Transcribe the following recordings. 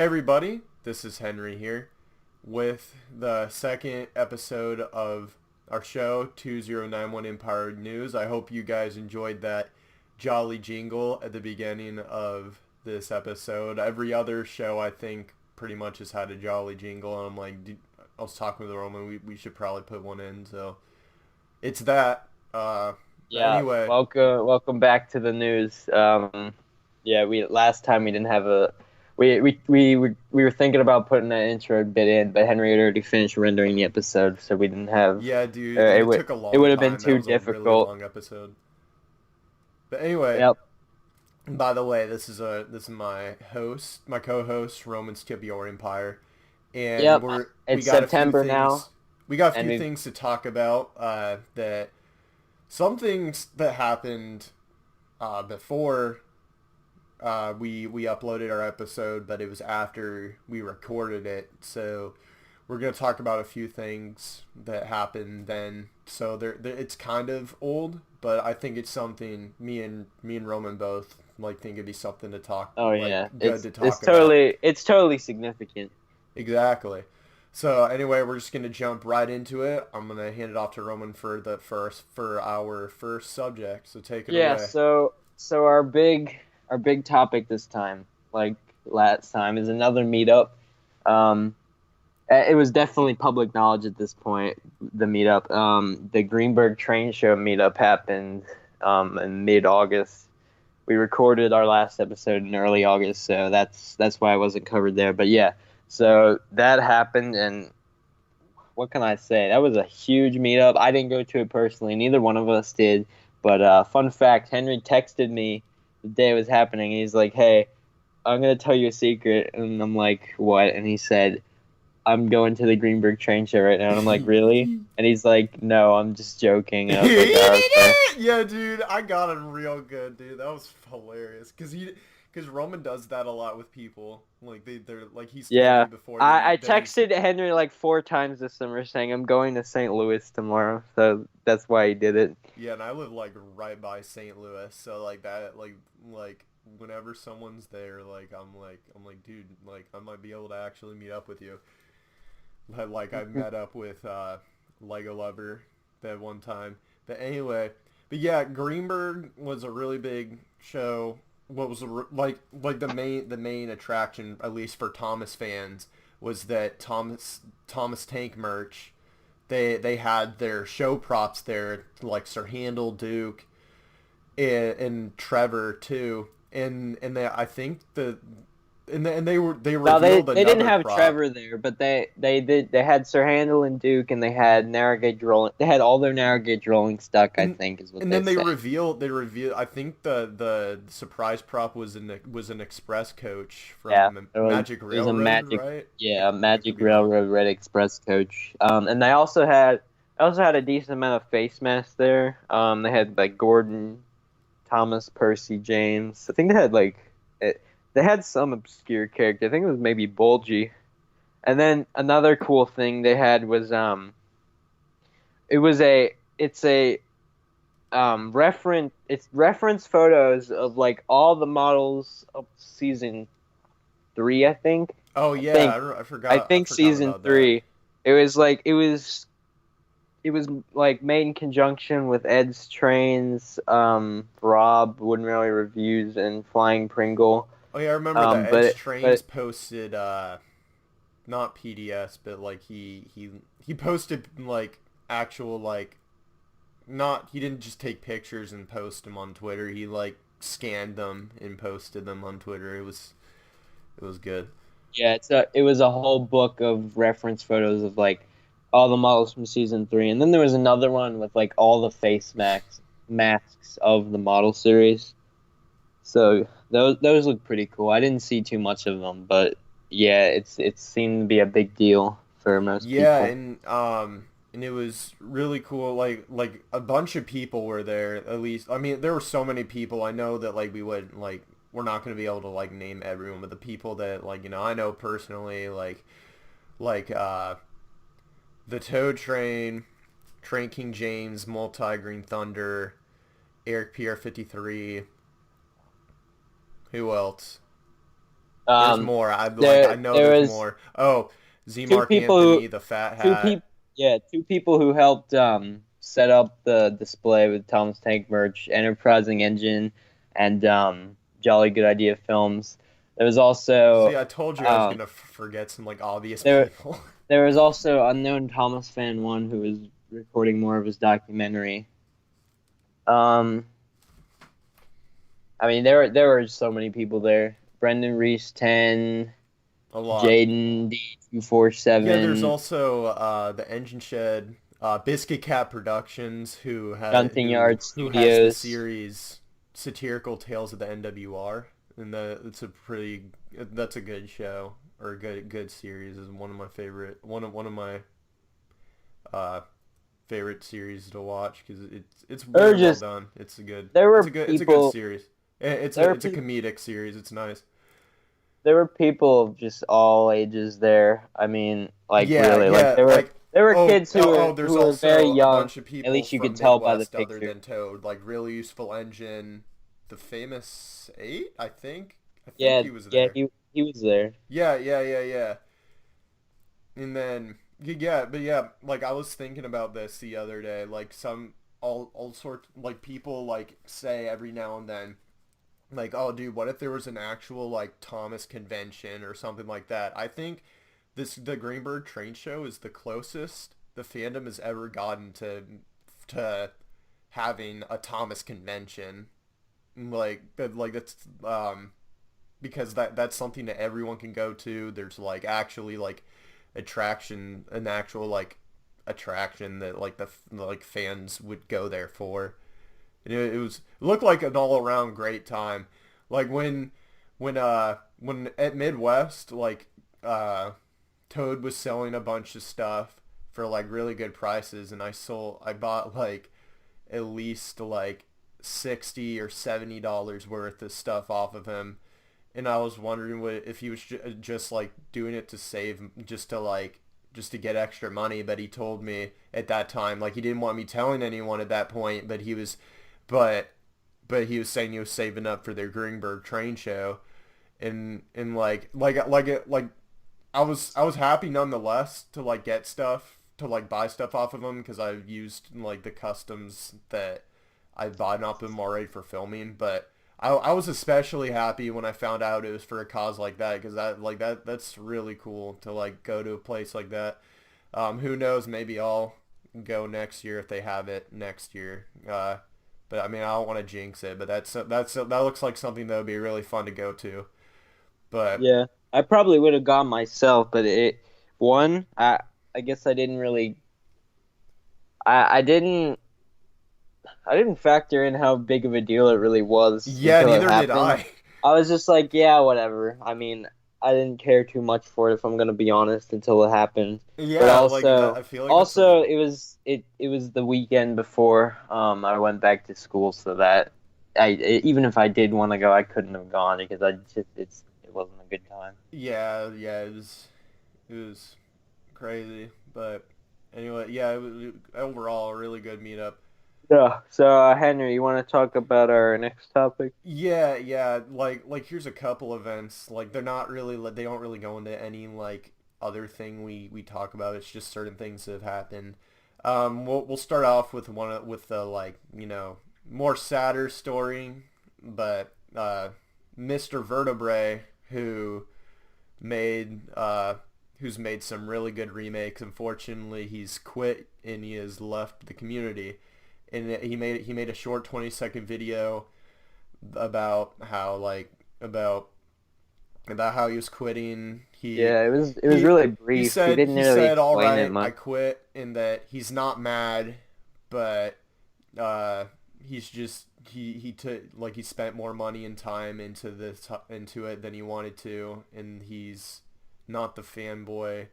everybody, this is Henry here with the second episode of our show, 2091 Empire News. I hope you guys enjoyed that jolly jingle at the beginning of this episode. Every other show, I think, pretty much has had a jolly jingle, and I'm like, I was talking with Roman, we should probably put one in, so it's that. Yeah, Anyway. welcome back to the news. We last time we didn't have a we were thinking about putting that intro bit in, but Henry had already finished rendering the episode, so we didn't have. Yeah, dude, It took a long time. It would have been too that was difficult. A really long episode. But anyway, Yep. By the way, this is my co-host, Roman'sTWREmpire, and Yep. we It's got September a few things, now. We got a few things to talk about. That some things that happened before we uploaded our episode, but it was after we recorded it. So we're gonna talk about a few things that happened then. So it's kind of old, but I think it's something me and Roman both think it'd be something to talk. Oh yeah, good to talk about. It's totally significant. Exactly. So anyway, we're just gonna jump right into it. I'm gonna hand it off to Roman for our first subject. So take it away. Yeah. So our big topic this time, like last time, is another meetup. It was definitely public knowledge at this point. The meetup, the Greenberg Trainshow meetup happened in mid-August. We recorded our last episode in early August, so that's why I wasn't covered there. But yeah, so that happened, and what can I say? That was a huge meetup. I didn't go to it personally. Neither one of us did. But fun fact, Henry texted me the day it was happening. He's like, "Hey, I'm going to tell you a secret." And I'm like, "What?" And he said, "I'm going to the Greenberg train show right now." And I'm like, "Really?" And he's like, "No, I'm just joking." And I was like, "Oh, okay." Yeah, dude, I got it real good, dude. That was hilarious. Because Roman does that a lot with people. They're he's told me before. I texted Henry like 4 times this summer saying I'm going to St. Louis tomorrow. So that's why he did it. Yeah, and I live right by St. Louis. So whenever someone's there, I'm like, dude, I might be able to actually meet up with you. I met up with Lego Lover that one time. But anyway, yeah, Greenberg was a really big show. What was the main attraction, at least for Thomas fans, was that Thomas Tank merch. They had their show props there, like Sir Handel, Duke, and Trevor too, and I think they revealed they didn't have prop. Trevor there, but they had Sir Handel and Duke, and they had narrow gauge rolling. They had all their narrow gauge rolling stuck, I think, is what. And they then said. they revealed. I think the surprise prop was an express coach from Magic Railroad, right? Yeah, Magic Railroad Red Express coach. And they also had a decent amount of face masks there. They had Gordon, Thomas, Percy, James. I think they had They had some obscure character. I think it was maybe Bulgy. And then another cool thing they had was reference photos of all the models of season 3, I think. Oh yeah, I forgot. I think season 3. That. It was made in conjunction with Ed's Trains, Rob Wooden Railway Reviews, and Flying Pringle. Oh yeah, I remember that Edge Trains posted not PDS, but he posted actual not, he didn't just take pictures and post them on Twitter. He scanned them and posted them on Twitter. It was good. Yeah, it was a whole book of reference photos of all the models from season 3, and then there was another one with all the face masks of the model series. So those look pretty cool. I didn't see too much of them, but yeah, it seemed to be a big deal for most people. Yeah, and it was really cool. A bunch of people were there. At least, I mean, there were so many people. I know that we're not going to be able to name everyone, but the people that I know personally, the Toad Train, Train King James, Multi Green Thunder, Eric PR53. Who else? There's Um, more. I there know there there's was more. Oh, Z two Mark people who Anthony, the fat two hat. people yeah, two people who helped set up the display with Thomas Tank merch, Enterprising Engine and Jolly Good Idea Films. There was See, also I told you I was um gonna forget some like obvious there people. there was also Unknown Thomas Fan 1 who was recording more of his documentary. Um I mean there were so many people there. Brendan Reese 10, A lot. Jaden Yeah, there's D247, also the Engine Shed, Biscuit Cat Productions, Gunting Yard who has the Studios. series Satirical Tales of the NWR, and that's a good show or a good series. Is one of my favorite one of my uh, favorite series to watch because it's Or very well just done. there were It's a good people series. there were It's a people comedic series. It's nice. there were people of just all ages there. I mean, like Yeah, really, like yeah, like there were kids there's who were very also a young. bunch of At people least you could from tell by the Midwest other picture. than Toad, like Really Useful Engine, the Famous Eight, I think. I think Yeah, he was yeah, there. he was there. Yeah. And then yeah, but yeah, like I was thinking about this the other day, like some all sorts like people like say every now and then like, oh dude, what if there was an actual like Thomas convention or something like that? I think the Greenberg Train Show is the closest the fandom has ever gotten to having a Thomas convention. Like that's because that's something that everyone can go to. There's like actually like an actual like attraction that like the like fans would go there for. It looked like an all around great time. Like when at Midwest Toad was selling a bunch of stuff for like really good prices, and I bought like at least like $60 or $70 worth of stuff off of him, and I was wondering if he was just like doing it to save, just to get extra money. But he told me at that time like he didn't want me telling anyone at that point, but he was saying he was saving up for their Greenberg train show, and like I was happy nonetheless to like get stuff to like buy stuff off of him because I've used like the customs that I bought off them already for filming. But I was especially happy when I found out it was for a cause like that because that's really cool to like go to a place like that. Who knows? Maybe I'll go next year if they have it next year. But I mean, I don't want to jinx it. But that looks like something that would be really fun to go to. But Yeah, I probably would have gone myself, but one, I guess I didn't really, I didn't factor in how big of a deal it really was yeah, until it neither did happened. I. I was just like, yeah, whatever. I mean, I didn't care too much for it if I'm gonna be honest until it happened. But Yeah, like that. I feel like that's a also it was the weekend before I went back to school, so that even if I did want to go, I couldn't have gone because it wasn't a good time. yeah. It was crazy. But anyway, yeah, it was overall a really good meetup. Yeah. So Henry, you want to talk about our next topic? Yeah. Like here's a couple events. Like they don't really go into any like other thing we talk about. It's just certain things that have happened. We'll start off with with the like more sadder story, but Mr. Vertebrate made who's made some really good remakes. Unfortunately, he's quit and he has left the community. And he made a short 20-second video about how about how he was quitting. Yeah, it was really brief. He didn't He really said all explain it right, I much. quit, and that he's not mad, but he's just he took like he spent more money and time into it than he wanted to, and he's not the fanboy.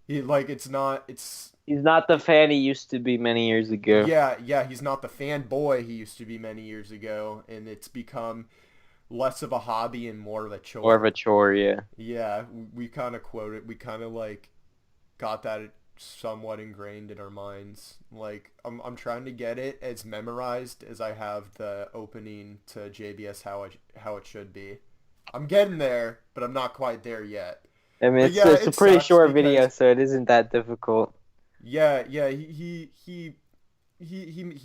He like it's He's not the fan he used to be many years ago. yeah, he's not the fanboy he used to be many years ago, and it's become less of a hobby and more of a More of a chore. chore, yeah. Yeah, we kind of quoted, we kind of like got that somewhat ingrained in our minds. Like I'm trying to get it as memorized as I have the opening to JBS how it should be. I'm getting there, but I'm not quite there yet. I mean, But it's, yeah, it's a it pretty sucks short because video, so it isn't that difficult. yeah, he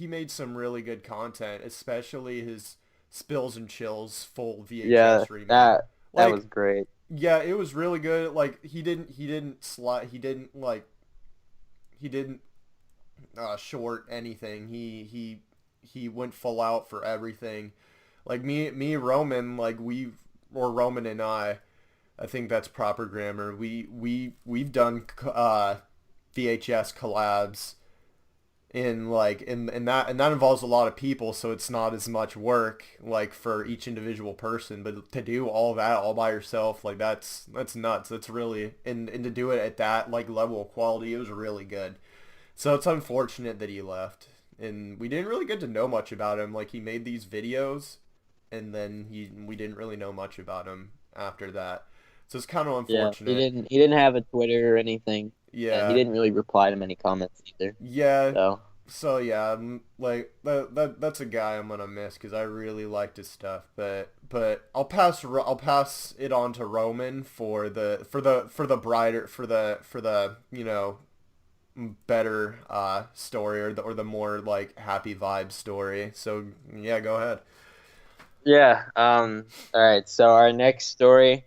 made some really good content, especially his Spills and Chills full Yeah, VHS remake. that Like, was great. yeah, it was really good. Like he didn't short anything. He went full out for everything. Like Roman, like Roman and I think that's proper grammar. We've done VHS collabs and that involves a lot of people, so it's not as much work like for each individual person. But to do all that all by yourself, like that's nuts. That's really and to do it at that like level of quality, it was really good. So it's unfortunate that he left, and we didn't really get to know much about him. Like he made these videos, and then we didn't really know much about him after that. So it's kind of Yeah, unfortunate. he didn't have a Twitter or anything, and he Yeah, didn't really reply to many comments either. yeah. So So yeah, like that's a guy I'm gonna miss because I really liked his stuff. But I'll pass it on to Roman for the brighter for the better story or the more like happy vibe story. So yeah, go ahead. yeah, all right. So our next story,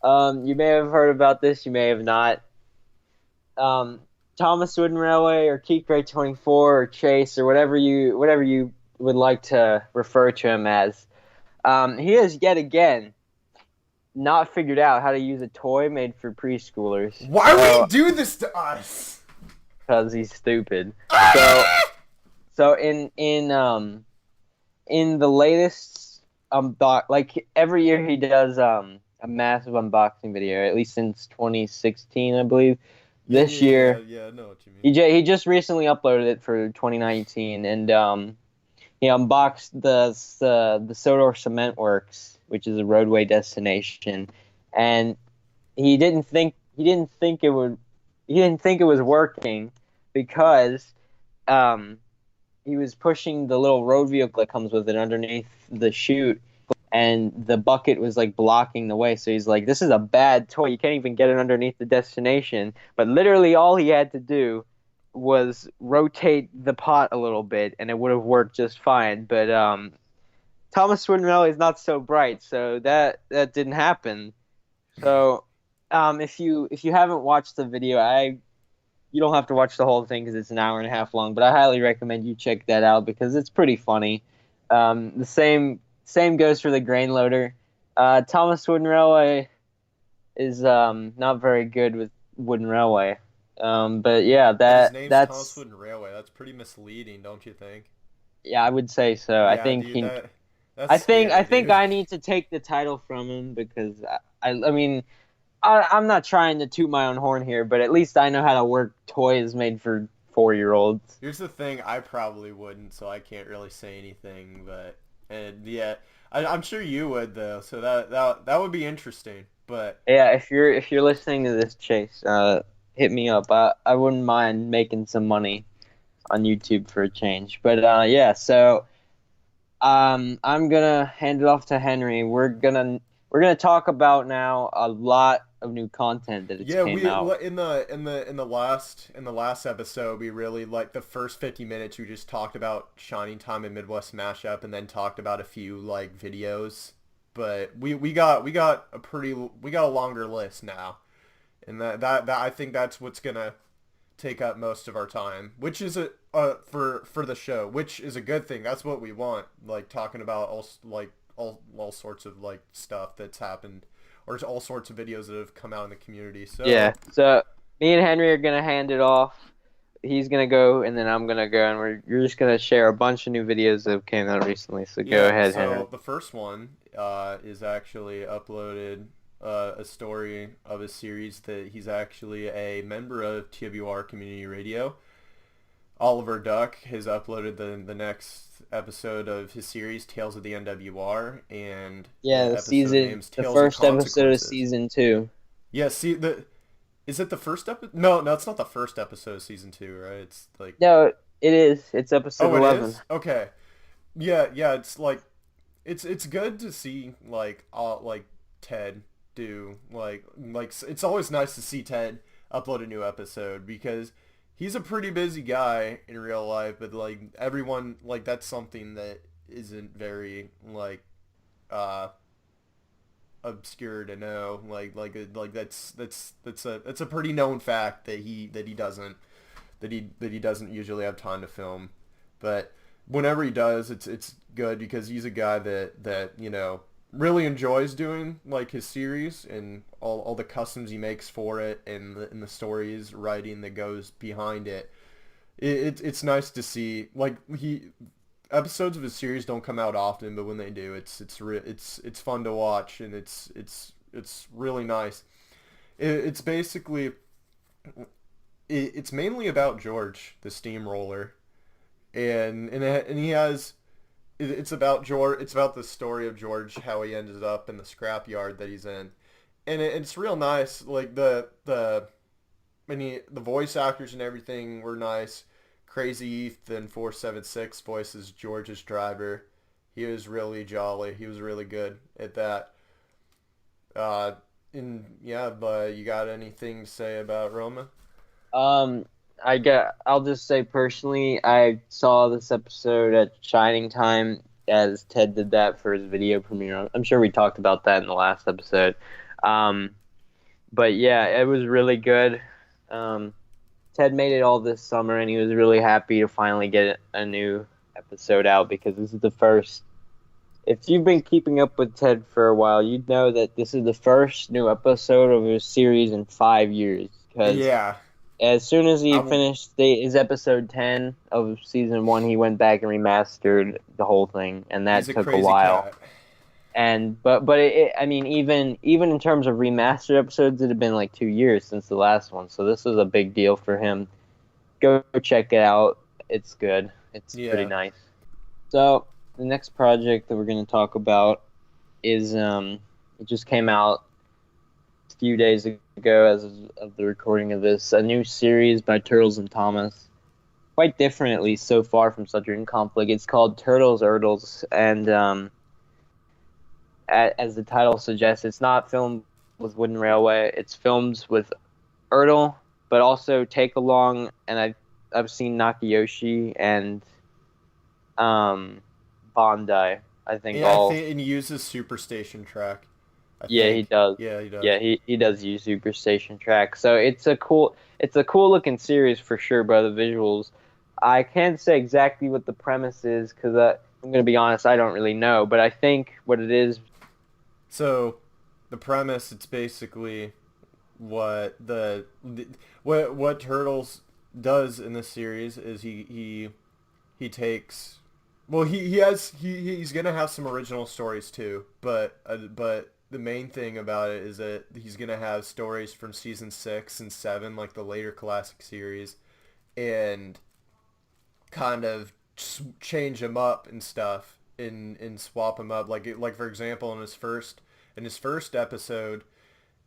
you may have heard about this, you may have not. Um, Thomas Wooden Railway or Keek 24 or Chase or whatever you would like to refer to him as. He has yet again not figured out how to use a toy made for preschoolers. Why would he do this to us? Because he's stupid. So in the latest like every year he does a massive unboxing video, at least since 2016, I believe. This year, yeah, I know what you mean. he just recently uploaded it for 2019, and he unboxed the Sodor Cement Works, which is a roadway destination, and he didn't think it was working because he was pushing the little road vehicle that comes with it underneath the chute, and the bucket was like blocking the way. So he's like, this is a bad toy. You can't even get it underneath the destination. But literally all he had to do was rotate the pot a little bit and it would have worked just fine. But Thomas Wooden Railway is not so bright, so that didn't happen. So if you haven't watched the video, you don't have to watch the whole thing because it's an hour and a half long, but I highly recommend you check that out because it's pretty funny. The same goes for the grain loader. Thomas Wooden Railway is not very good with Wooden Railway. But yeah, His name's that's Thomas Wooden Railway. That's pretty misleading, don't you think? yeah, I would say so. Yeah, I think dude, that's I think dude. I need to take the title from him because I mean I'm not trying to toot my own horn here, but at least I know how to work toys made for 4-year-olds. Here's the thing, I probably wouldn't, so I can't really say anything, but and yeah, I'm sure you would though, so that would be interesting. But Yeah, if you're listening to this, Chase, hit me up. I wouldn't mind making some money on YouTube for a change. But yeah, so I'm gonna hand it off to Henry. We're gonna talk about now a lot of new content that came out. in the last episode we really like the first 50 minutes we just talked about Shining Time and Midwest Mashup and then talked about a few like videos, but we got a longer list now, and that I think that's what's gonna take up most of our time, which is for the show, which is a good thing. That's what we want, like talking about all sorts of like stuff that's happened or all sorts of videos that have come out in the community. So Yeah, so me and Henry are gonna hand it off. He's gonna go, and then I'm gonna go, and you're just gonna share a bunch of new videos that came out recently. So go ahead, Henry. So the first one is actually uploaded a story of a series that he's actually a member of TWR Community Radio. Oliver Duck has uploaded the next episode of his series Tales of the NWR, and Yeah, the first episode of season 2. Yeah, is it the first episode? No, it's not the first episode of season 2, right? It's like No, it is. It's episode 11. It is? Okay. Yeah, it's like it's good to see like Ted do. Like it's always nice to see Ted upload a new episode because he's a pretty busy guy in real life, but like everyone, like that's something that isn't very like obscure to know. Like that's a pretty known fact that he doesn't usually have time to film, but whenever he does, it's good because he's a guy that you know really enjoys doing like his series and all the customs he makes for it and the stories writing that goes behind it. It's nice to see like episodes of his series don't come out often, but when they do, it's fun to watch and it's really nice. It's basically it's mainly about George the steamroller, and he has it's about George. It's about the story of George, how he ended up in the scrapyard that he's in, and it's real nice. Like the voice actors and everything were nice. Crazy Ethan 476 voices George's driver. He was really jolly. He was really good at that. And yeah, but you got anything to say about Roma? I'll just say personally, I saw this episode at Shining Time as Ted did that for his video premiere. I'm sure we talked about that in the last episode. But yeah, it was really good. Ted made it all this summer, and he was really happy to finally get a new episode out because this is the first. If you've been keeping up with Ted for a while, you'd know that this is the first new episode of his series in 5 years. Yeah. As soon as he finished his episode 10 of season 1, he went back and remastered the whole thing, and that took a while. Cat. And but I mean, even in terms of remastered episodes, it had been like 2 years since the last one, so this was a big deal for him. Go check it out; it's good. It's pretty nice. So the next project that we're going to talk about is it just came out a few days ago as of the recording of this, a new series by Turtles and Thomas. Quite different, at least so far, from Southern Conflict. It's called Turtles, ERTLs, and as the title suggests, it's not filmed with Wooden Railway. It's filmed with ERTL, but also Take Along, and I've seen Nakayoshi and Bondi. I think and he uses Superstation track. He does. Yeah, he does. Yeah, he does use Superstation track. So it's a cool looking series for sure. By the visuals, I can't say exactly what the premise is because I'm gonna be honest, I don't really know. But I think what it is. So, the premise, it's basically what what Turtles does in this series is he takes. Well, he's gonna have some original stories too, but the main thing about it is that he's gonna have stories from season 6 and 7, like the later classic series, and kind of change them up and stuff, and swap them up. Like for example, in his first episode,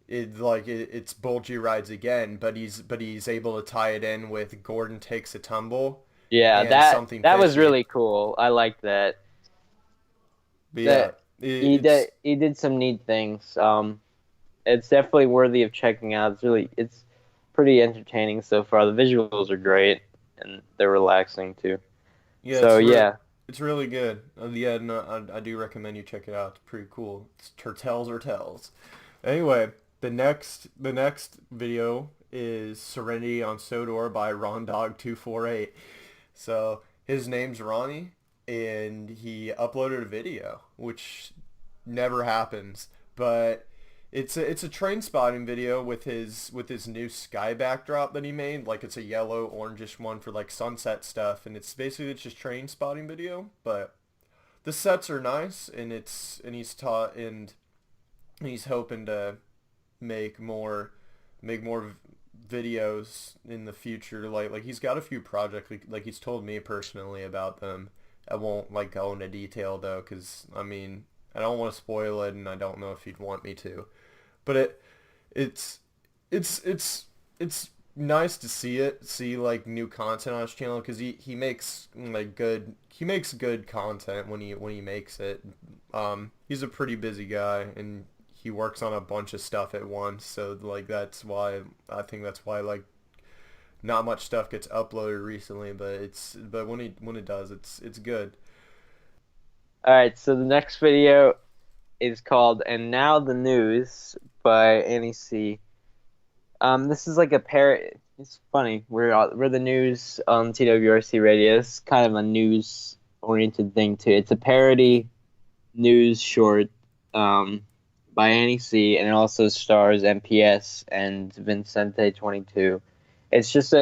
it's Bulgy rides again, but he's able to tie it in with Gordon takes a tumble. Yeah, that was really cool. I liked that. But he did some neat things. It's definitely worthy of checking out. It's pretty entertaining so far. The visuals are great and they're relaxing too. Yeah. So it's really good. I do recommend you check it out. It's pretty cool. It's Turtles or Tells. Anyway, the next video is Serenity on Sodor by RonDog248. So his name's Ronnie, and he uploaded a video, which never happens. But it's a train spotting video with his new sky backdrop that he made. Like it's a yellow orangish one for like sunset stuff, and it's just train spotting video. But the sets are nice, and he's hoping to make more videos in the future. Like he's got a few projects, like he's told me personally about them. I won't like go into detail though, because I mean I don't want to spoil it, and I don't know if he'd want me to. But it's nice to see like new content on his channel, because he makes good content when he makes it. He's a pretty busy guy, and he works on a bunch of stuff at once, so like that's why like not much stuff gets uploaded recently, but when it does, it's good. All right, so the next video is called "And Now the News" by Annie C. This is like a parody. It's funny. We're the news on TWRC Radio. It's kind of a news-oriented thing too. It's a parody news short by Annie C, and it also stars MPS and Vincente22. It's just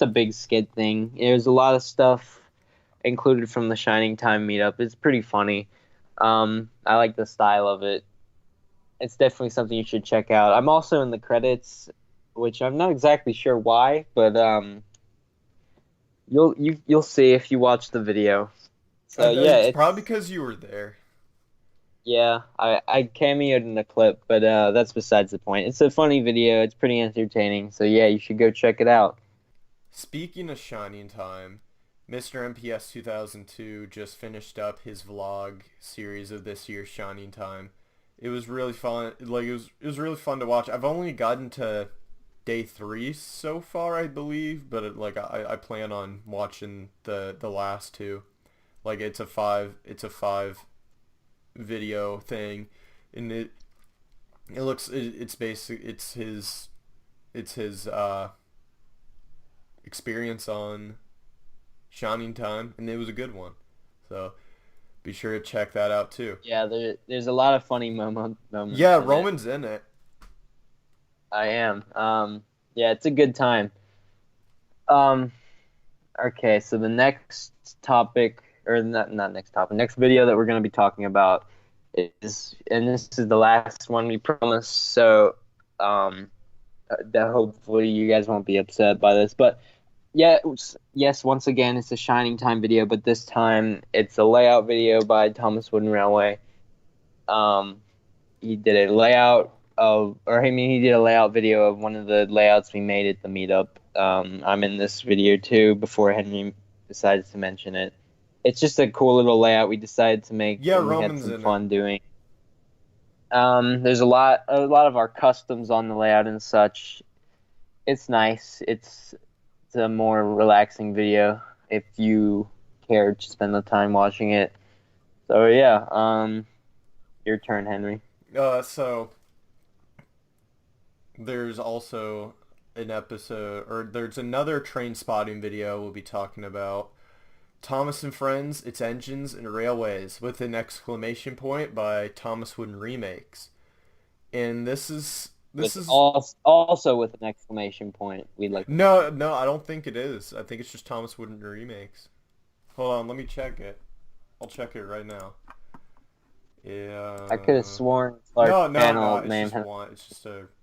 a big skit thing. There's a lot of stuff included from the Shining Time meetup. It's pretty funny. I like the style of it. It's definitely something you should check out. I'm also in the credits, which I'm not exactly sure why, but you'll see if you watch the video. So yeah, it's probably because you were there. Yeah, I cameoed in the clip, but that's besides the point. It's a funny video. It's pretty entertaining. So yeah, you should go check it out. Speaking of Shining Time, Mr. MPS 2002 just finished up his vlog series of this year's Shining Time. It was really fun. Like it was really fun to watch. I've only gotten to day 3 so far, I believe, but I plan on watching the last 2. Like it's a 5 video thing, and it's his experience on Shining Time, and it was a good one, so be sure to check that out too. Yeah, there's a lot of funny moments. Yeah, Roman's in it. I am. Yeah, it's a good time. Okay, so the next topic, or not next topic, next video that we're going to be talking about is, and this is the last one we promise, so that hopefully you guys won't be upset by this, but yeah, yes, once again, it's a Shining Time video, but this time it's a layout video by ThomasWoodenRailway. He did a layout he did a layout video of one of the layouts we made at the meetup. I'm in this video too, before Henry decides to mention it. It's just a cool little layout we decided to make. Yeah, and we Roman's had some in fun doing. There's a lot of our customs on the layout and such. It's nice. It's a more relaxing video if you care to spend the time watching it. So yeah, your turn, Henry. So there's also an episode, or there's another train spotting video we'll be talking about. Thomas and Friends, Its Engines and Railways, with an exclamation point by ThomasWoodenRemakes. And this is also with an exclamation point. We'd like. No, I don't think it is. I think it's just ThomasWoodenRemakes. Hold on, let me check it. I'll check it right now. Yeah. I could have sworn. No.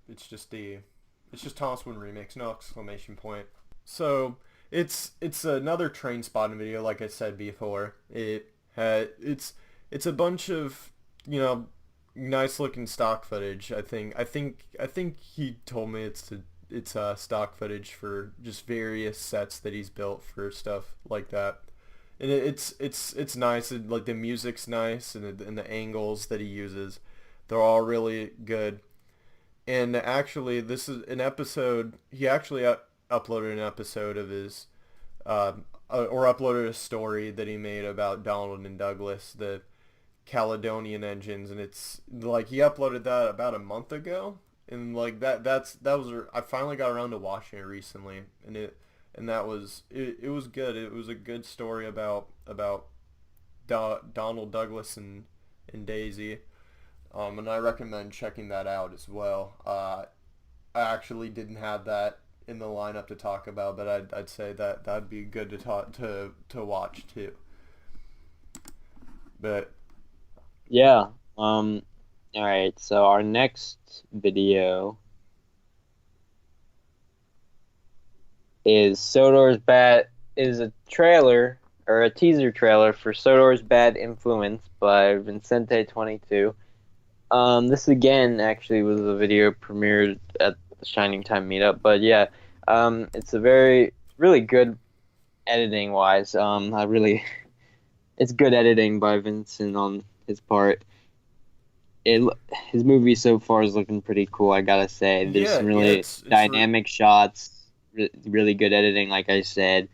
It's just ThomasWoodenRemakes. No exclamation point. So it's another train spotting video, like I said before. It's a bunch of, nice looking stock footage. I think he told me it's stock footage for just various sets that he's built for stuff like that, and it's nice. And like the music's nice, and the angles that he uses, they're all really good. And actually, this is an episode. He actually uploaded an episode of his, or uploaded a story that he made about Donald and Douglas, the Caledonian engines, and it's like he uploaded that about a month ago, and like I finally got around to watching it recently, and it was good. It was a good story about Donald, Douglas, and Daisy, and I recommend checking that out as well. I actually didn't have that in the lineup to talk about, but I'd say that'd be good to watch too. But yeah. All right. So our next video is a trailer, or a teaser trailer for Sodor's Bad Influence by Vincente22. This again actually was a video premiered at the Shining Time meetup, but yeah, it's a really good editing wise. It's good editing by Vincent on his part. it his movie so far is looking pretty cool. I gotta say, there's Yeah, some yeah, really dynamic shots, really good editing. Like I said,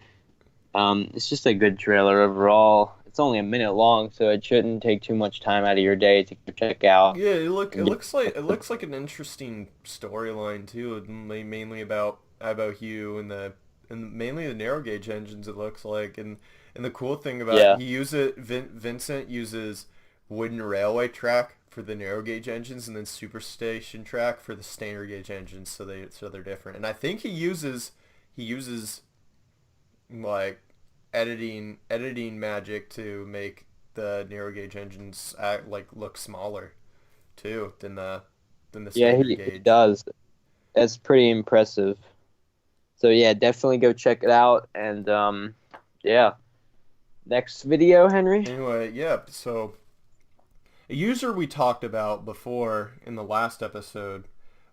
it's just a good trailer overall. It's only a minute long, so it shouldn't take too much time out of your day to check out. yeah. It looks like an interesting storyline too, mainly about Hugh and mainly the narrow gauge engines. It looks like, and the cool thing about Yeah, Vincent uses wooden railway track for the narrow gauge engines, and then superstation track for the standard gauge engines. So they're different. And I think he uses like editing magic to make the narrow gauge engines look smaller too than the yeah, standard he gauge. does. That's pretty impressive. So yeah, definitely go check it out. And yeah, next video, Henry. Anyway, yeah. So a user we talked about before in the last episode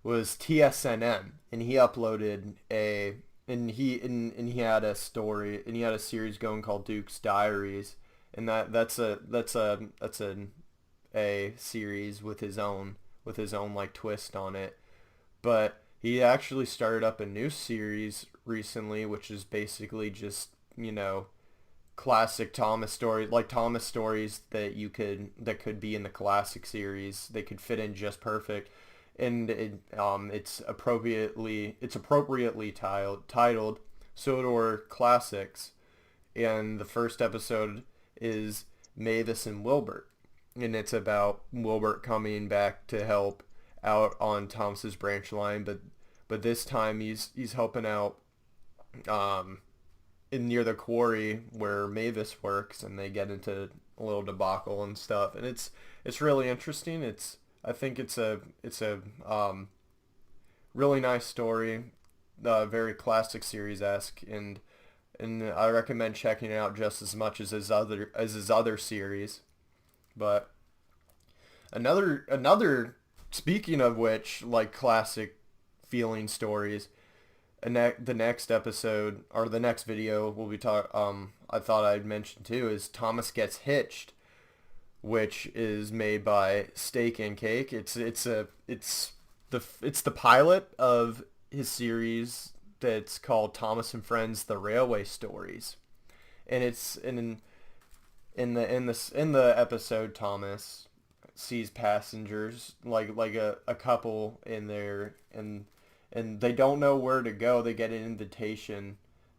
was TSNM, and he uploaded a and he had a story and he had a series going called Duke's Diaries, and that's a series with his own like twist on it. But he actually started up a new series recently, which is basically just classic Thomas stories, like Thomas stories that could be in the classic series. They could fit in just perfect, and it's appropriately titled Sodor Classics, and the first episode is Mavis and Wilbert, and it's about Wilbert coming back to help out on Thomas's branch line, but this time he's helping out in near the quarry where Mavis works, and they get into a little debacle and stuff, and it's really interesting. I think it's a really nice story, very classic series esque, and I recommend checking it out just as much as his other series. But another speaking of which, like classic feeling stories, the next episode or the next video we'll be I thought I'd mention too is Thomas Gets Hitched, which is made by Steak and Cake. It's the pilot of his series that's called Thomas and Friends: The Railway Stories, and it's in the episode Thomas sees passengers like a couple in there, and they don't know where to go. They get an invitation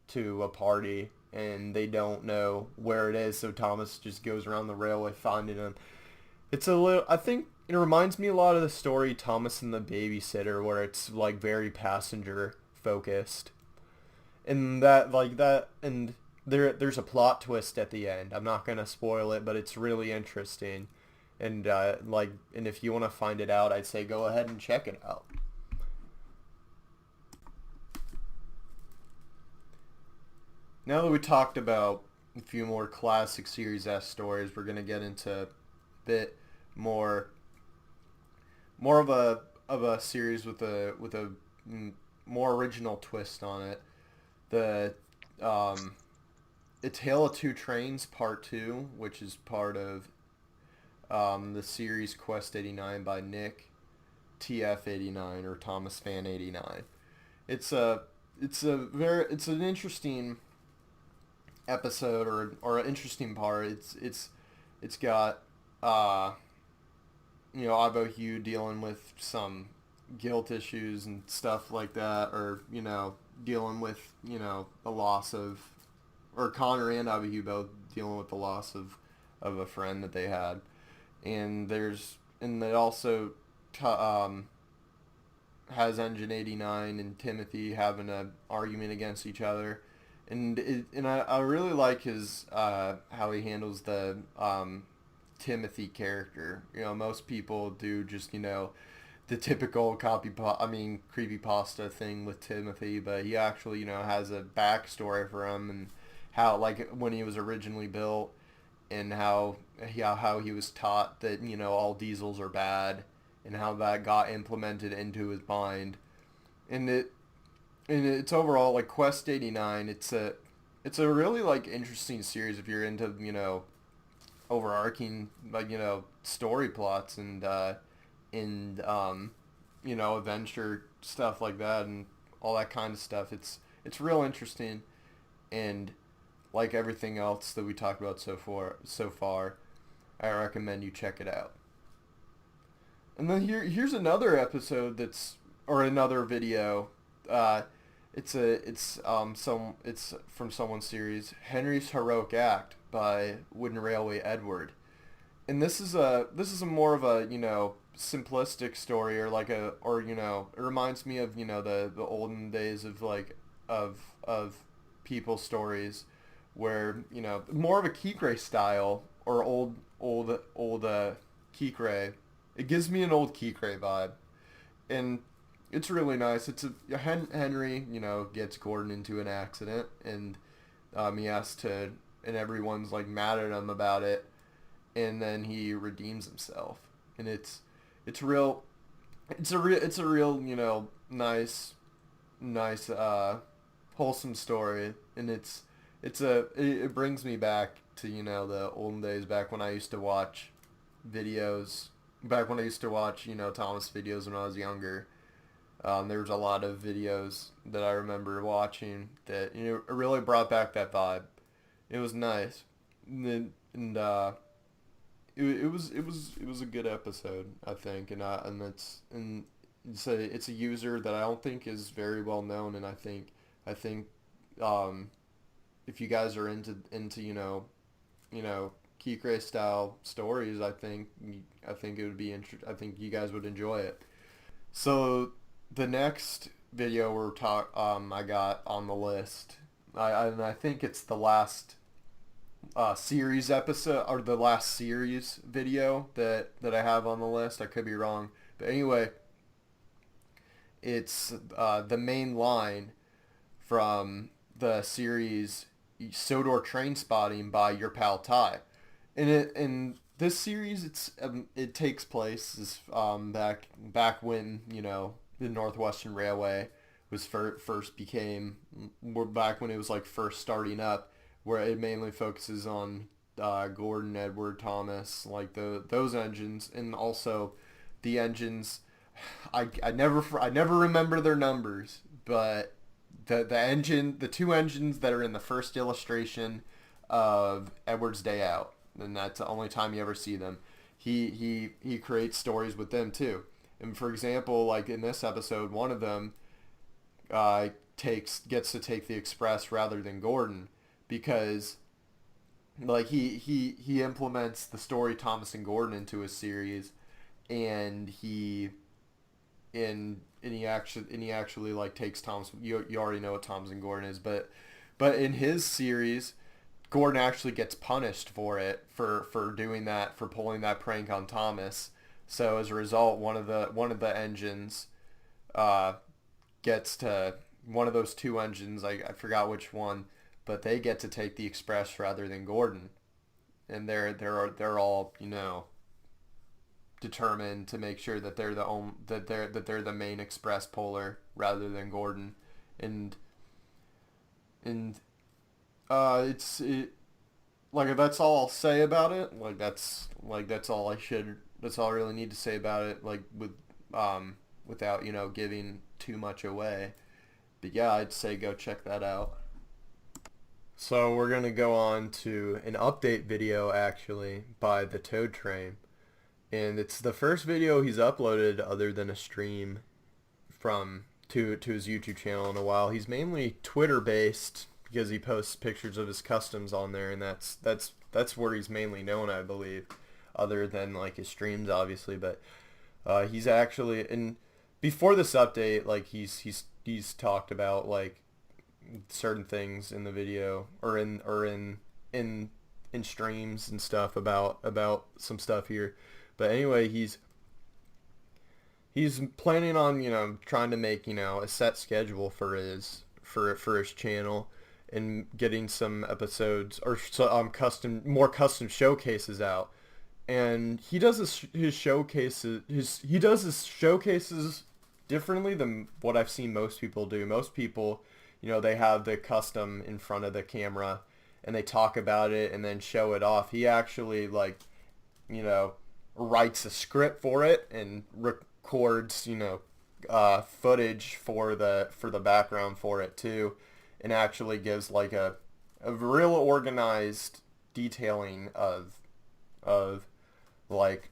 to a party and they don't know where it is, so Thomas just goes around the railway finding them. It's a little, I think it reminds me a lot of the story Thomas and the Babysitter, where it's like very passenger focused. And and there's a plot twist at the end. I'm not going to spoil it, but it's really interesting. And and if you want to find it out, I'd say go ahead and check it out. Now that we talked about a few more classic Series S stories, we're gonna get into a bit more of a series with a more original twist on it. The A Tale of Two Trains Part 2, which is part of the series Quest 89 by Nick TF89 or Thomas Fan 89. It's it's an interesting episode or an interesting part. It's got Ivo Hugh dealing with some guilt issues and stuff like that, or dealing with the loss of, or Connor and Ivo Hugh both dealing with the loss of a friend that they had, and it also has Engine 89 and Timothy having an argument against each other. And I really like his how he handles the Timothy character. Most people do just the typical creepypasta thing with Timothy, but he actually has a backstory for him, and how, like, when he was originally built, and how he was taught that all diesels are bad, and how that got implemented into his mind, and it's overall, like, Quest 89. It's a really, like, interesting series if you're into overarching, like, story plots and adventure stuff like that and all that kind of stuff. It's real interesting, and like everything else that we talked about so far, I recommend you check it out. And then here's another episode or another video. It's from someone's series, Henry's Heroic Act by Wooden Railway Edward. And this is a more of a, simplistic story, or it reminds me of, the olden days of of people's stories where, more of a Kikre style, or old Kikre. It gives me an old Kikre vibe. And it's really nice. It's Henry, gets Gordon into an accident, and he has to, and everyone's like mad at him about it, and then he redeems himself, and it's a real nice wholesome story, and it brings me back to the olden days, back when I used to watch videos, Thomas videos when I was younger. There was a lot of videos that I remember watching that it really brought back that vibe. It was nice, and it was a good episode, I think, and it's a user that I don't think is very well known, and I think if you guys are into Kikre style stories, I think it would be I think you guys would enjoy it. So the next video I got on the list, I think it's the last series episode, or the last series video that I have on the list. I could be wrong, but anyway, it's the main line from the series Sodor Trainspotting by your pal Ty. In this series, it takes place back when the Northwestern Railway was back when it was first starting up, where it mainly focuses on Gordon, Edward, Thomas, those engines, and also the engines. I never remember their numbers, but the two engines that are in the first illustration of Edward's Day Out, and that's the only time you ever see them. He creates stories with them too. And for example, in this episode, one of them gets to take the express rather than Gordon, because he implements the story Thomas and Gordon into his series, and he actually takes Thomas. You already know what Thomas and Gordon is, but in his series, Gordon actually gets punished for it, for doing that, for pulling that prank on Thomas. So as a result, one of the engines gets to, one of those two engines, I forgot which one, but they get to take the express rather than Gordon, and they're all determined to make sure that they're the main express puller rather than Gordon, and that's all I'll say about it. That's all I really need to say about it, without giving too much away. But yeah, I'd say go check that out. So we're gonna go on to an update video, actually, by the Toad Train, and it's the first video he's uploaded other than a stream to his YouTube channel in a while. He's mainly Twitter based, because he posts pictures of his customs on there, and that's where he's mainly known, I believe, other than his streams, obviously. But he's actually, and before this update, he's talked about certain things in the video, or in streams and stuff about some stuff here. But anyway, he's planning on trying to make a set schedule for his channel, and getting some episodes, or more custom showcases out. And he does his showcases differently than what I've seen most people do. Most people, they have the custom in front of the camera, and they talk about it and then show it off. He actually like, you know, writes a script for it and records, you know, footage for the background for it too, and actually gives like a real organized detailing of like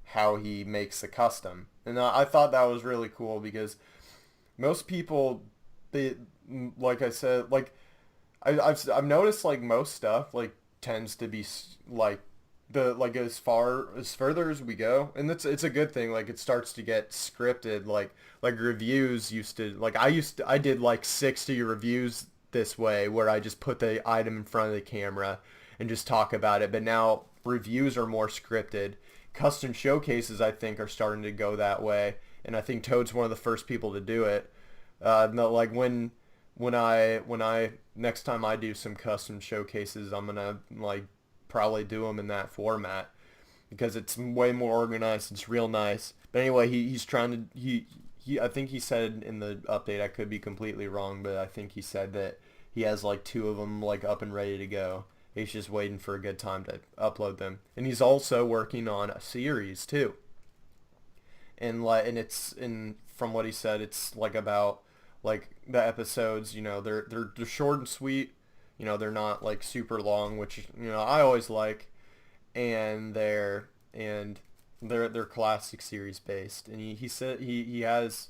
how he makes the custom. And I thought that was really cool because most people, they, like I said, like I've noticed like most stuff like tends to be like the like as further as we go, and it's a good thing. Like it starts to get scripted. Like reviews used to, like I did like 60 reviews this way where I just put the item in front of the camera and just talk about it. But now reviews are more scripted. Custom showcases, I think, are starting to go that way, and I think Toad's one of the first people to do it. No, like when I next time I do some custom showcases, I'm gonna like probably do them in that format because it's way more organized. It's real nice. But anyway, he's trying to he I think he said in the update, I could be completely wrong, but I think he said that he has like 2 of them like up and ready to go. He's just waiting for a good time to upload them. And he's also working on a series too. And it's from what he said, it's like about like the episodes, you know, they're short and sweet. You know, they're not like super long, which, you know, I always like, and they're classic series based. And he said he has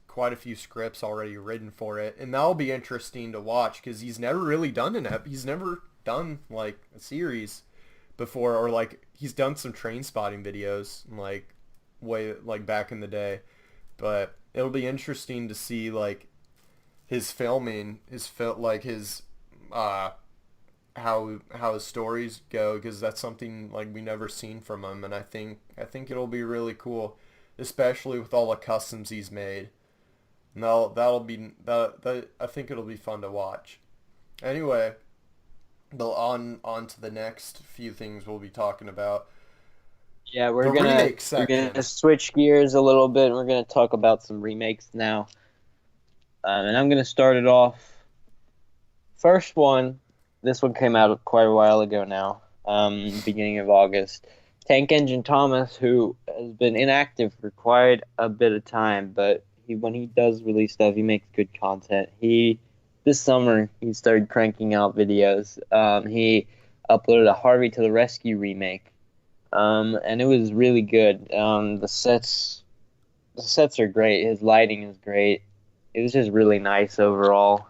quite a few scripts already written for it, and that'll be interesting to watch because he's never really done he's never done like a series before, or like he's done some train spotting videos like way like back in the day, but it'll be interesting to see like his filming, how his stories go, because that's something like we never seen from him, and I think it'll be really cool, especially with all the customs he's made. And I think it'll be fun to watch. Anyway, on to the next few things we'll be talking about. Yeah, we're gonna switch gears a little bit. We're gonna talk about some remakes now, and I'm gonna start it off. First one, this one came out quite a while ago now, beginning of August. TankEngineThomas, who has been inactive for quite a bit of time, but when he does release stuff, he makes good content. This summer, he started cranking out videos. He uploaded a Harvey to the Rescue remake, and it was really good. The sets are great. His lighting is great. It was just really nice overall.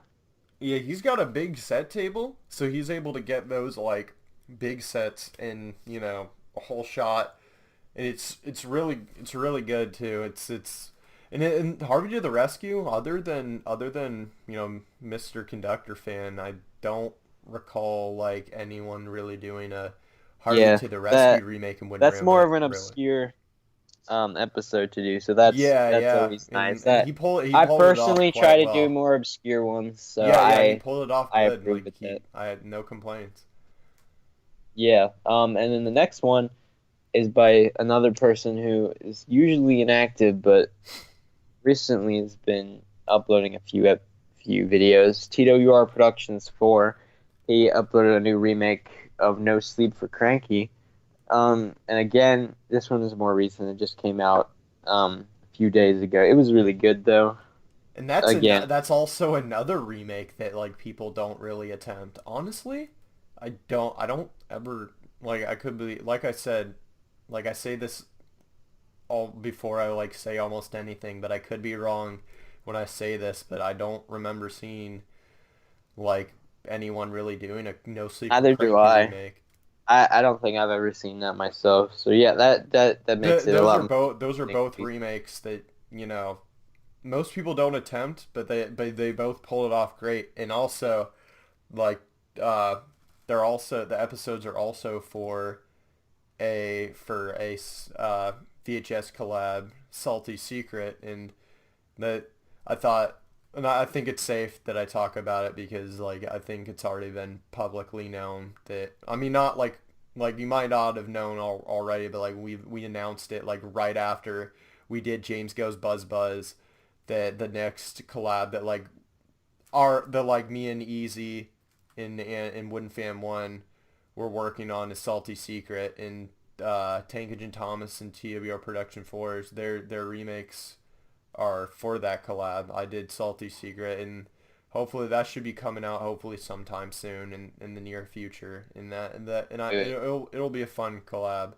Yeah, he's got a big set table, so he's able to get those like big sets in, you know, a whole shot, and it's really good too. And Harvey to the Rescue, other than you know, Mr. Conductor Fan, I don't recall like anyone really doing a Harvey to the Rescue remake and that's more of an obscure episode to do, so that's always nice. I personally try to do more obscure ones, so he pulled it off good. I approve with it. I had no complaints. Yeah, and then the next one is by another person who is usually inactive, but recently has been uploading a few videos. TWR Productions 4. He uploaded a new remake of No Sleep for Cranky. And again, this one is more recent. It just came out a few days ago. It was really good though. And that's also another remake that like people don't really attempt. Honestly, I don't ever, like, I could be, like I said, like I say this all before I like say almost anything, but I could be wrong when I say this, but I don't remember seeing like anyone really doing a No Sleep for Cranky remake. I don't think I've ever seen that myself. So yeah, that makes it a lot. Those are both remakes that, you know, most people don't attempt, but they both pull it off great. And also, like, the episodes are also for a VHS collab, Salty Secret, and that I think it's safe that I talk about it because like I think it's already been publicly known that, I mean, not like you might not have known already, but like we announced it like right after we did James Goes Buzz Buzz, that the next collab that like me and Easy in Wooden Fam 1 we're working on is Salty Secret, and TankEngineThomas and TWR Production 4's their remakes are for that collab. I did Salty Secret, and hopefully that should be coming out hopefully sometime soon in the near future. It'll be a fun collab.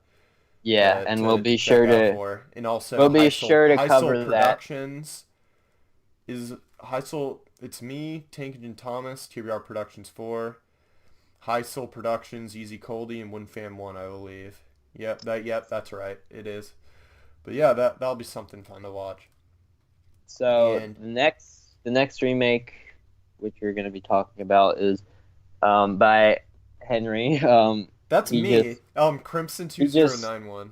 Yeah, and we'll be sure to and also we'll be sure to cover that. Productions is Heisel. It's me, TankEngineThomas, TBR Productions 4, Heisel Productions, Easy Coldy, and Wooden Fam 1, I believe. Yep, that's right. It is. But yeah, that'll be something fun to watch. So the next remake, which we're going to be talking about, is by Henry. That's me. Crimson2091.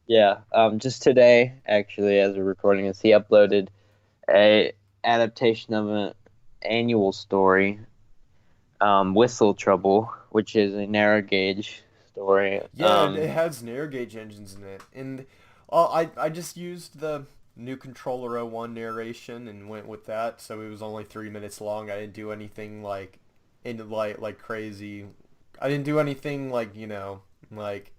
Yeah. Just today, actually, as we're recording this, he uploaded a adaptation of an annual story, Whistle Trouble, which is a narrow gauge story. Yeah, it has narrow gauge engines in it, and I just used the new Controller 01 narration and went with that, so it was only 3 minutes long. I didn't do anything like crazy. I didn't do anything like, you know, like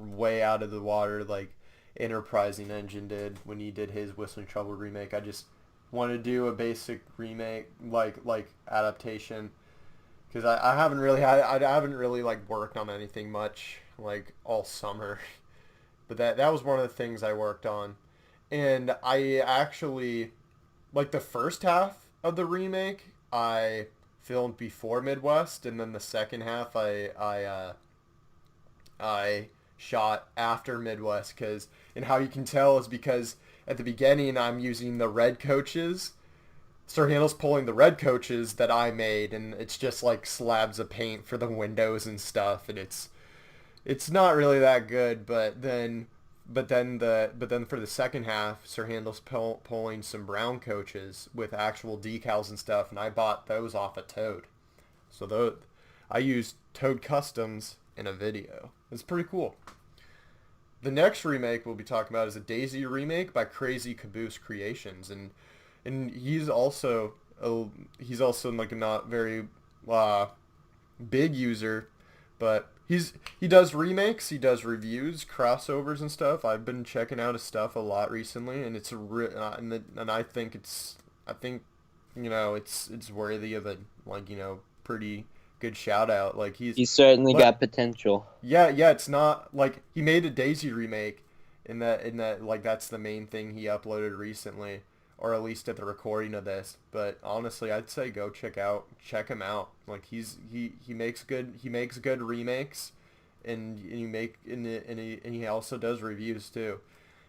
way out of the water like Enterprising Engine did when he did his Whistling Trouble remake. I just want to do a basic remake like adaptation, because I haven't really like worked on anything much like all summer. But that was one of the things I worked on. And I actually, like, the first half of the remake I filmed before Midwest, and then the second half I shot after Midwest. And how you can tell is because at the beginning I'm using the red coaches. Sir Handel's pulling the red coaches that I made, and it's just like slabs of paint for the windows and stuff, and it's not really that good. But then for the second half, Sir Handel's pulling some brown coaches with actual decals and stuff, and I bought those off of Toad. So I used Toad Customs in a video. It's pretty cool. The next remake we'll be talking about is a Daisy remake by Crazy Caboose Creations, and he's also like a not very big user, but he does remakes, he does reviews, crossovers and stuff. I've been checking out his stuff a lot recently, and it's and I think you know it's worthy of a, like, you know, pretty good shout out. Like he's certainly got potential. Yeah, it's not like he made a Daisy remake in that like that's the main thing he uploaded recently, or at least at the recording of this. But honestly, I'd say go check him out. Like he makes good remakes, and he also does reviews too.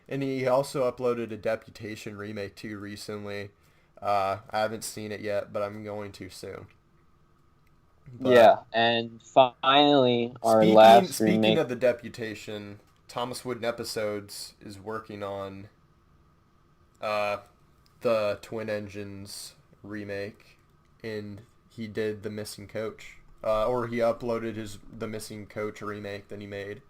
And he also uploaded a Deputation remake too recently. I haven't seen it yet, but I'm going to soon. But yeah, and finally our last remake. Speaking of the Deputation, ThomasWoodenEpisodes is working on the Twin Engines remake, and he did the Missing Coach, or he uploaded the Missing Coach remake that he made.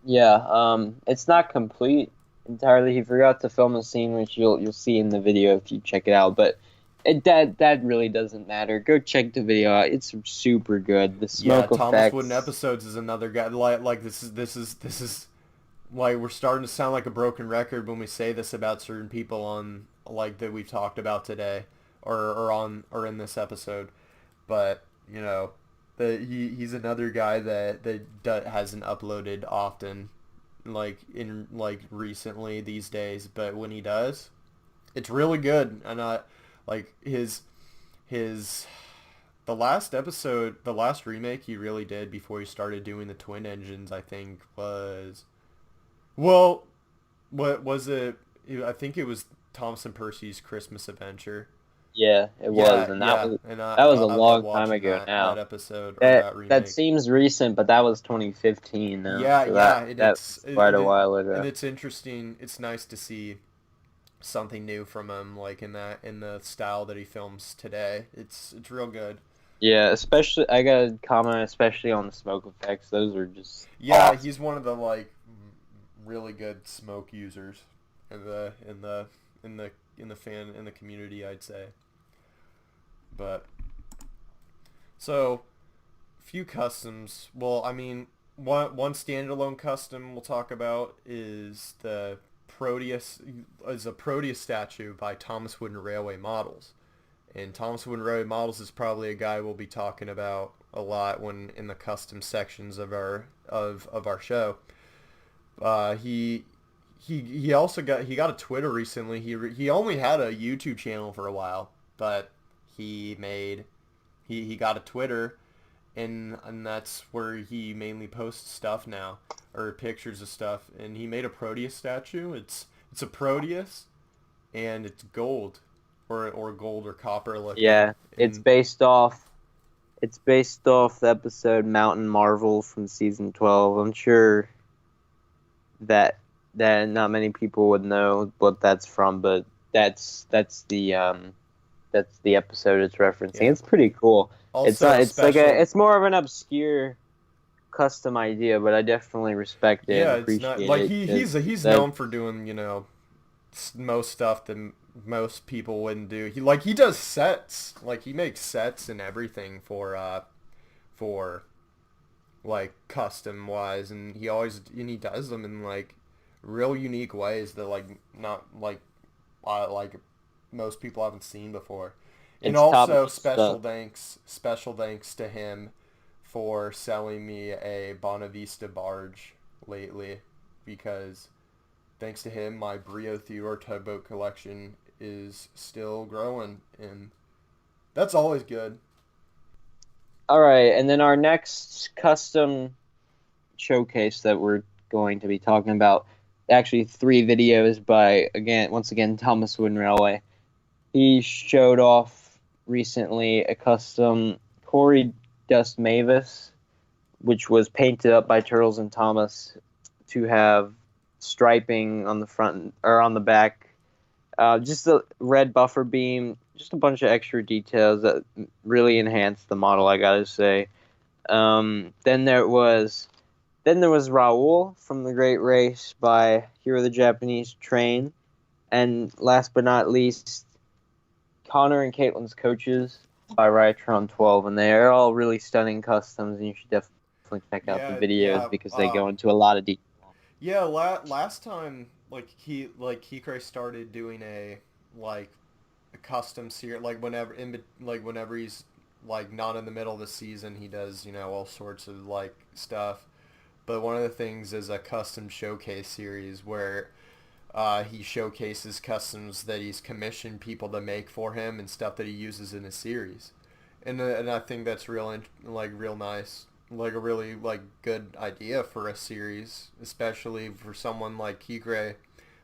Yeah, it's not complete entirely. He forgot to film a scene, which you'll see in the video if you check it out. But that really doesn't matter. Go check the video out. It's super good. The smoke effects. ThomasWoodenEpisodes is another guy. Like this is like, we're starting to sound like a broken record when we say this about certain people on, like, that we've talked about today or in this episode. But, you know, he's another guy that hasn't uploaded often, like recently these days. But when he does, it's really good. And like the last remake he really did before he started doing the twin engines, I think was, well, what was it? I think it was Thompson Percy's Christmas Adventure. Yeah, it was, and that was a long time ago now. That episode, that remake. That seems recent, but that was 2015 now. Yeah, so yeah, that's quite a while ago. And it's interesting. It's nice to see something new from him, like in the style that he films today. It's real good. Yeah, especially I gotta comment, especially on the smoke effects. Those are just awesome. He's one of the like really good smoke users in the community, I'd say. But So, few customs. Well, I mean, one standalone custom we'll talk about is the Proteus, is a Proteus statue by ThomasWoodenRailway Models. And ThomasWoodenRailway Models is probably a guy we'll be talking about a lot when in the custom sections of our show. He also got a Twitter recently. He only had a YouTube channel for a while, but he got a Twitter, and that's where he mainly posts stuff now, or pictures of stuff. And he made a Proteus statue. It's a Proteus, and it's gold, or gold or copper looking. Yeah, it's based off the episode Mountain Marvel from season 12. I'm sure that not many people would know what that's from, but that's the episode it's referencing. Yeah. It's pretty cool. Also, it's more of an obscure custom idea, but I definitely respect it. Yeah, and appreciate it's not like it. he's known for doing, most stuff that most people wouldn't do. He does sets, like he makes sets and everything for like custom wise, and he does them in like real unique ways that like not like most people haven't seen before. And also special thanks to him for selling me a Bonavista barge lately, because thanks to him my Brio Theodore tugboat collection is still growing, and that's always good. All right, and then our next custom showcase that we're going to be talking about, actually 3 videos by, once again, ThomasWoodenRailway. He showed off recently a custom Corey Dust Mavis, which was painted up by Turtles and Thomas to have striping on the front or on the back, just a red buffer beam, just a bunch of extra details that really enhanced the model, I gotta say. Then there was Raul from The Great Race by Hero the Japanese Train, and last but not least, Connor and Caitlin's Coaches by Rytron 12, and they are all really stunning customs, and you should definitely check out the videos because they go into a lot of detail. Yeah, last time Kikray started doing a custom series, whenever he's not in the middle of the season, he does all sorts of stuff. But one of the things is a custom showcase series where he showcases customs that he's commissioned people to make for him and stuff that he uses in his series, and I think that's real nice, a really good idea for a series, especially for someone like Kikray,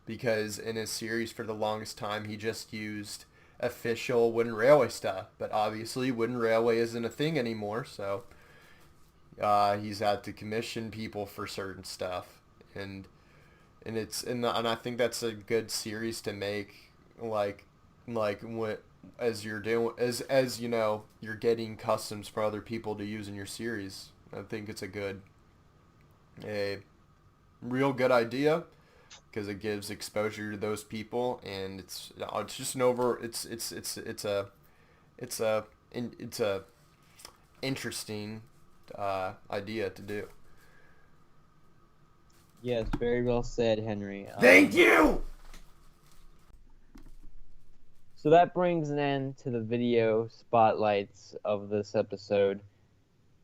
because in his series for the longest time he just used official Wooden Railway stuff, but obviously Wooden Railway isn't a thing anymore, so he's had to commission people for certain stuff, and I think that's a good series to make, as you're doing, as you're getting customs for other people to use in your series. I think it's a real good idea, because it gives exposure to those people, and it's just it's a interesting idea to do. Yes, very well said, Henry. Thank you! So that brings an end to the video spotlights of this episode.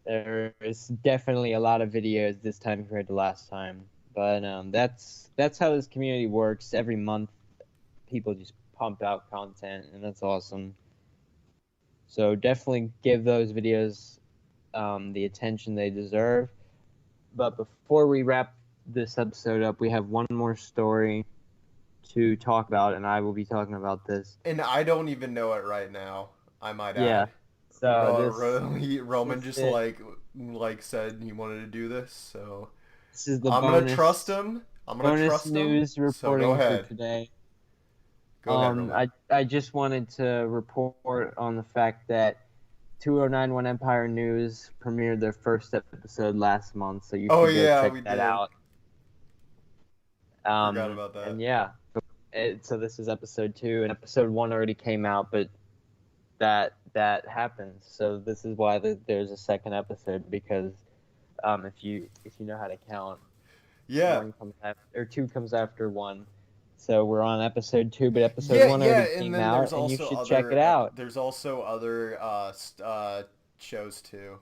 There is definitely a lot of videos this time compared to last time. But that's how this community works. Every month, people just pump out content, and that's awesome. So definitely give those videos the attention they deserve. But before we wrap this episode up, we have one more story to talk about, and I will be talking about this. And I don't even know it right now, I might add. Yeah. So Roman just said he wanted to do this, so this is the I'm bonus, gonna trust him. I'm gonna bonus trust news him. reporting So go ahead. for today. Go ahead, Roman. I just wanted to report on the fact that 2091 Empire News premiered their first episode last month, so you should go check that out. Forgot about that. And yeah, so this is episode 2, and episode 1 already came out, but that happens. So this is why there's a second episode, because if you know how to count, Yeah. two comes after one. So we're on episode 2, but episode 1 already came out, and you should check it out. There's also other shows too.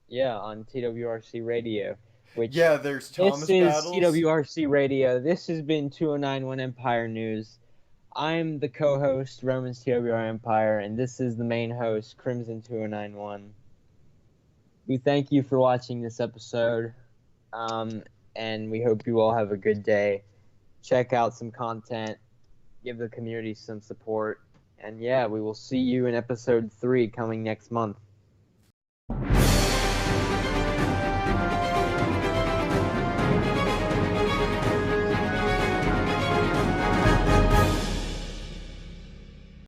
Yeah, on TWRC Radio. There's Thomas This is Battles. TWRC Radio. This has been 2091 Empire News. I'm the co-host, Roman'sTWREmpire, and this is the main host, Crimson2091. We thank you for watching this episode, and we hope you all have a good day. Check out some content, give the community some support, and we will see you in episode 3 coming next month.